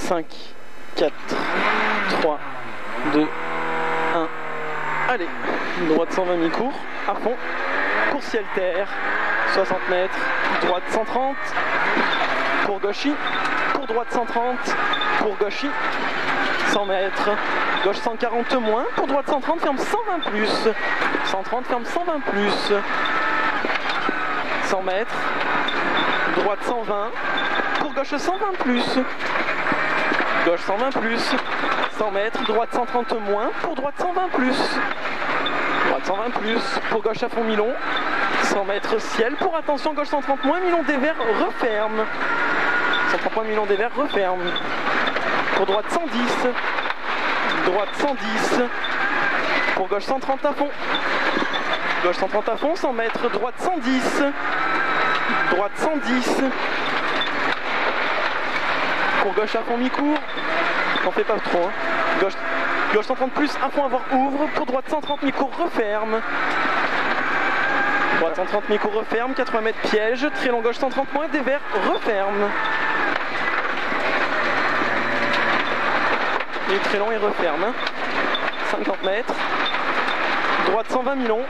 5, 4, 3, 2, 1. Allez, droite 120 mi-court, à fond. Coursier terre, 60 mètres, droite 130. Pour gauchis, pour droite 130. Pour gauchis, 100 mètres. Gauche 140 moins, pour droite 130, ferme 120 plus. 130, ferme 120 plus. 100 mètres. Droite 120. Pour gauche 120 plus. Gauche 120 plus. 100 mètres. Droite 130 moins, pour droite 120 plus. Droite 120 plus. Pour gauche à fond mi-long. 100 mètres ciel. Pour attention, gauche 130 moins, mi-long des verts, referme. 130 moins, mi-long des verts, referme. Pour droite 110. Droite 110. Pour gauche 130 à fond. Gauche 130 à fond, 100 mètres. Droite 110. Droite 110. Pour gauche à fond mi-court. N'en fais pas trop. Hein. Gauche 130 plus, à fond avoir ouvre. Pour droite 130 mi-court, referme. Droite 130 mi-court, referme. 80 mètres piège. Très long gauche 130 moins, des verts, referme. Et très long et referme. 50 mètres. Droite 120 mi-long.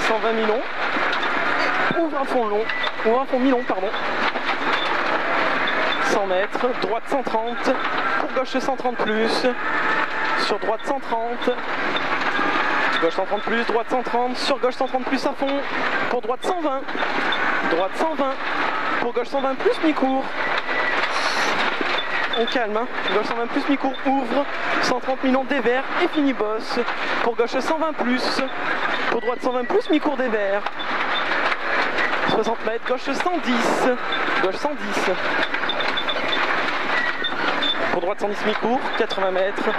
120 mi-long. Ouvre un fond long. Ouvre un fond mi-long, pardon. 100 mètres. Droite 130. Pour gauche 130 plus. Sur droite 130. Gauche 130 plus. Droite 130. Sur gauche 130 plus à fond. Pour droite 120. Droite 120. Pour gauche 120 plus mi-court. On calme, hein. Gauche 120 plus, mi-court, ouvre. 130 mi-long des verts et fini bosse. Pour gauche 120 plus. Pour droite 120 plus, mi-court des verts. 60 mètres, gauche 110. Gauche 110. Pour droite 110 mi-court, 80 mètres.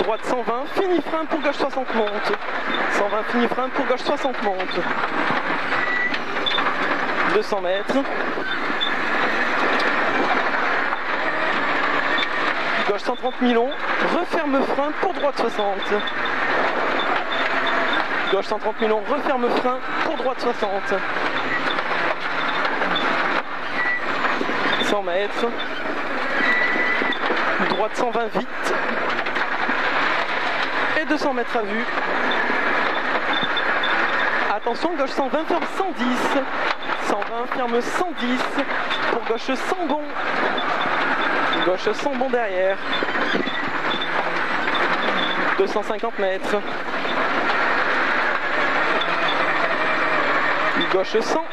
Droite 120, fini frein pour gauche 60 monte. 120 fini frein pour gauche 60 monte. 200 mètres. Gauche 130 mi-long, referme frein pour droite 60. Gauche 130 mi-long, referme frein pour droite 60. 100 mètres. Droite 120 vite. Et 200 mètres à vue. Attention, gauche 120, ferme 110. 120, ferme 110. Pour gauche 100 bon. Gauche 100 bon derrière. 250 mètres. Gauche 100.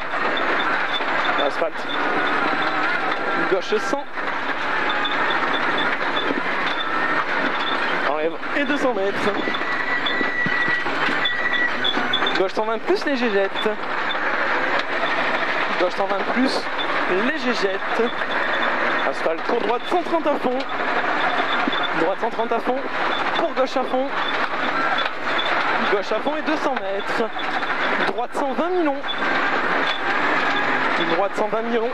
Asphalte. Gauche 100. Enlève. Et 200 mètres. Gauche 120 plus, léger jette. Gauche 120 plus, léger jette. Asphalte pour droite 130 à fond. Droite 130 à fond. Pour gauche à fond. Gauche à fond et 200 mètres. Droite 120 mi-long. Droite 120 mi-long.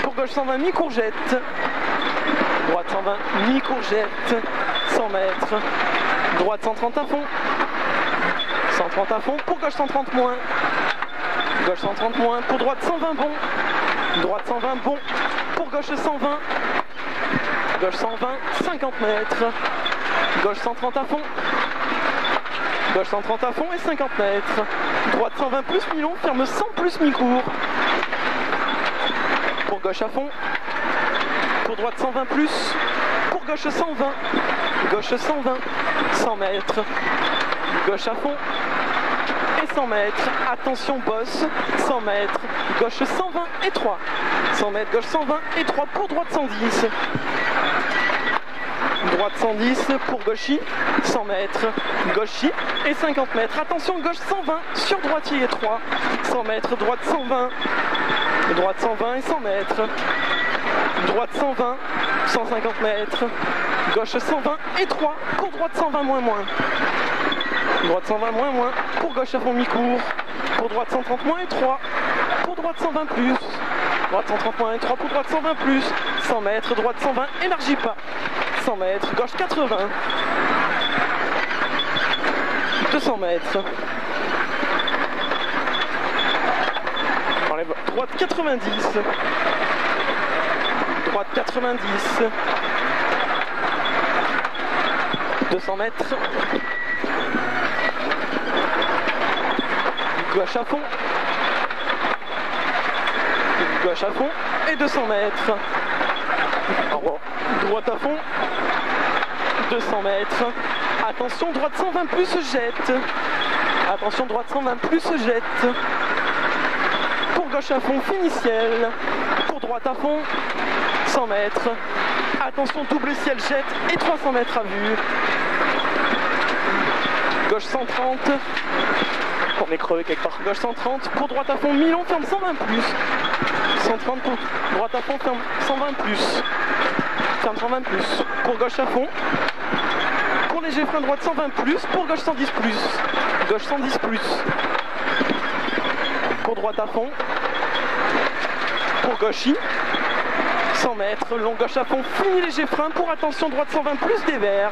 Pour gauche 120 mi-courgette. Droite 120 mi-courgette. 100 mètres. Droite 130 à fond. 130 à fond. Pour gauche 130 moins. Gauche 130 moins. Pour droite 120 bon. Droite 120 bon. Pour gauche 120. Gauche 120. 50 mètres. Gauche 130 à fond. Gauche 130 à fond et 50 mètres. Droite 120 plus mi-long. Ferme 100 plus mi-court. Pour gauche à fond. Pour droite 120 plus. Pour gauche 120. Gauche 120. 100 mètres. Gauche à fond. Et 100 mètres. Attention bosse. 100 mètres. Gauche 120 et 3. 100 mètres. Gauche 120 et 3 pour droite 110. Droite 110 pour gauchis. 100 mètres. Gauchis et 50 mètres. Attention gauche 120 sur droitier et 3. 100 mètres. Droite 120. Droite 120 et 100 mètres. Droite 120. 150 mètres. Gauche 120 et 3 pour droite 120 moins moins. Droite 120 moins moins. Pour gauche à fond mi-court. Pour droite 130 moins et 3. Pour droite 120 plus. Droite 130 moins et 3 pour droite 120 plus. 100 mètres. Droite 120. Élargis pas. 100 mètres. Gauche 80. 200 mètres. Enlève droite 90. droite 90. 200 mètres. Gauche à fond. Gauche à fond. Et 200 mètres. Droite à fond. 200 mètres. Attention, droite 120 plus jette. Attention, droite 120 plus jette. Pour gauche à fond, finiciel. Pour droite à fond, 100 mètres. Attention, double ciel jette et 300 mètres à vue. Gauche 130. On est crevé quelque part. Gauche 130. Pour droite à fond, Milan ferme 120 plus. 130 pour droite à fond, ferme 120 plus. Ferme 120 plus. Pour gauche à fond. Pour léger frein droite 120 plus. Pour gauche 110 plus. Gauche 110 plus. Pour droite à fond. Pour gauche 100 mètres. Long gauche à fond. Fini léger frein. Pour attention droite 120 plus dévers.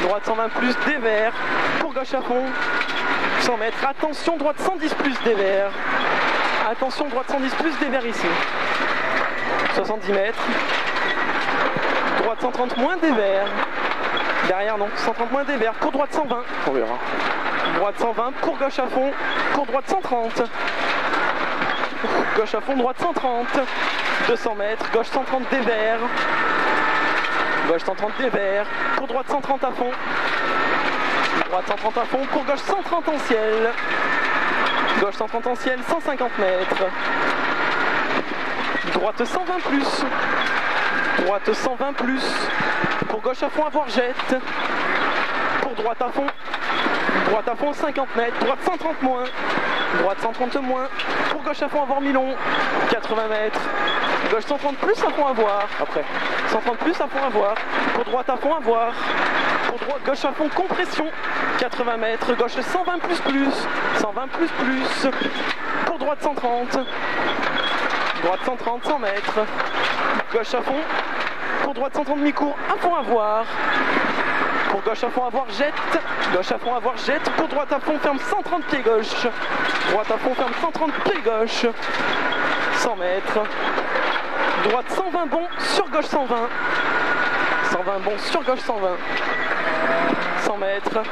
Droite 120 plus dévers. Pour gauche à fond. 100 mètres. Attention droite 110 plus dévers. Attention droite 110 plus dévers ici. 70 mètres. Droite 130 moins dévers. Derrière non. 130 moins dévers. Pour droite 120. On verra. Droite 120. Pour gauche à fond. Pour droite 130. Gauche à fond. Droite 130. 200 mètres. Gauche 130 dévers. Gauche 130 dévers. Pour droite 130 à fond. Droite 130 à fond. Pour gauche 130 en ciel. Gauche 130 en ciel. 150 mètres. Droite 120 plus. Droite 120 plus. Pour gauche à fond, avoir jette. Pour droite à fond. Droite à fond, 50 mètres. Droite 130 moins. Droite 130 moins. Pour gauche à fond, avoir Milon. 80 mètres. Gauche 130 plus, à fond, avoir. Après. 130 plus, à fond, avoir. Pour droite à fond, avoir. Pour droite, gauche à fond, compression. 80 mètres. Gauche 120 plus plus. 120 plus plus. Pour droite 130. Droite 130, 100 mètres. Gauche à fond. Pour droite 130 mi-court, à fond avoir. Pour gauche à fond avoir jette. Gauche à fond avoir jette. Pour droite à fond ferme 130 pieds gauche. Droite à fond ferme 130 pieds gauche. 100 mètres. Droite 120 bon sur gauche 120. 120 bon sur gauche 120. 100 mètres.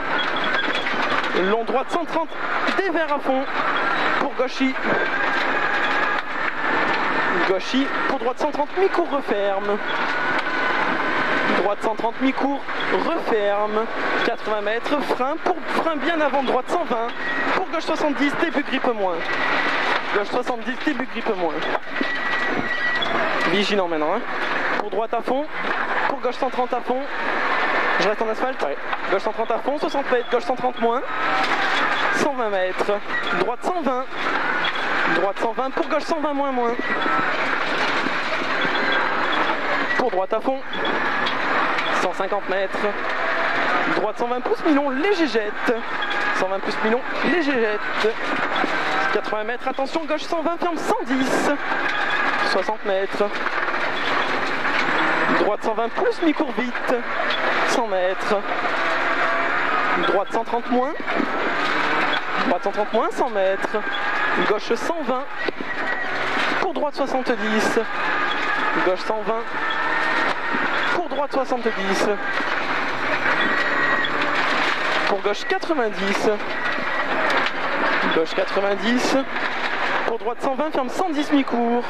Long droite 130. Dévers à fond. Pour gauchy. Gauchy. Pour droite 130 mi-court referme. Droite 130 mi-court, referme, 80 mètres, frein, pour frein bien avant, droite 120, pour gauche 70, début grippe moins. Gauche 70, début grippe moins. Vigilant maintenant, hein. Pour droite à fond, pour gauche 130 à fond, je reste en asphalte, ouais. Gauche 130 à fond, 60 mètres, gauche 130 moins, 120 mètres, droite 120, droite 120, pour gauche 120 moins moins. Pour droite à fond, 150 mètres. Droite 120 pouces, Milon, léger jette. 120 pouces, Milon, léger jette. 80 mètres, attention, gauche 120, ferme 110. 60 mètres. Droite 120 plus, mi-court vite. 100 mètres. Droite 130 moins. Droite 130 moins, 100 mètres. Gauche 120. Pour droite 70. Gauche 120. Droite 70. Pour gauche 90. Gauche 90. Pour droite 120, ferme 110 mi-court.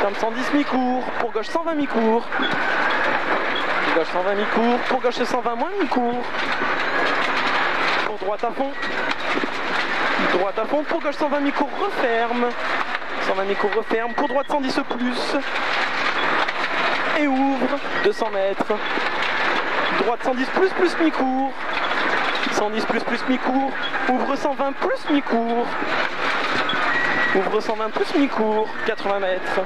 Ferme 110 mi-court. Pour gauche 120 mi-court. Gauche 120 mi-court. Pour gauche 120 moins mi-court. Pour droite à fond. Droite à fond. Pour gauche 120 mi-court, referme. 120 mi-court, referme. Pour droite 110 plus. Et ouvre 200 mètres. Droite 110 plus mi-court. 110 plus mi-court. Ouvre 120 plus mi-court. Ouvre 120 plus mi-court. 80 mètres.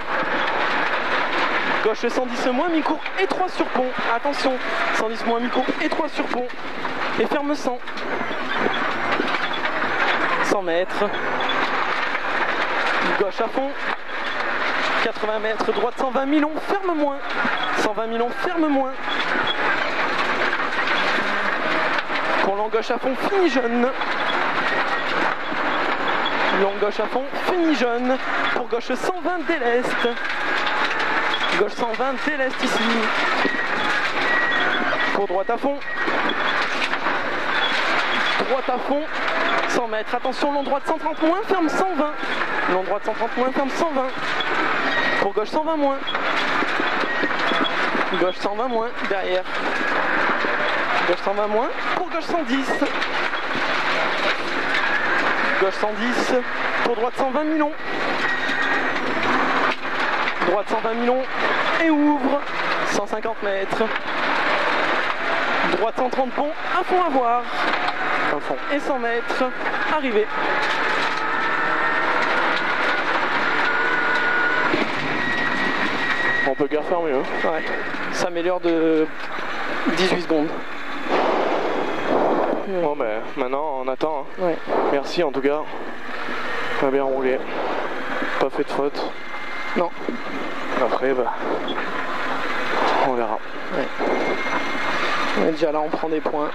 Gauche 110 moins mi-court et 3 sur pont. Attention, 110 moins mi-court et 3 sur pont. Et ferme 100. 100 mètres. Gauche à fond. 80 mètres, droite 120 Milon, ferme moins. 120 Milon, ferme moins. Pour long gauche à fond, fini jaune. Long gauche à fond, fini jaune. Pour gauche 120 déleste. Gauche 120, déleste ici. Pour droite à fond. Droite à fond. 100 mètres. Attention, long droite 130 moins, ferme 120. Long droite 130 moins, ferme 120. Pour gauche 120 moins. Gauche 120 moins, derrière. Gauche 120 moins. Pour gauche 110. Gauche 110. Pour droite 120 mi-long. Droite 120 mi-long. Et ouvre. 150 mètres. Droite 130 pont. À fond à voir. Un fond et 100 mètres. Arrivé. On peut guère faire mieux. Ouais. Ça améliore de 18 secondes. Bon ben maintenant on attend. Hein. Ouais. Merci en tout cas. On a bien roulé. Pas fait de faute. Non. Après bah on verra. Ouais. On est déjà là, on prend des points.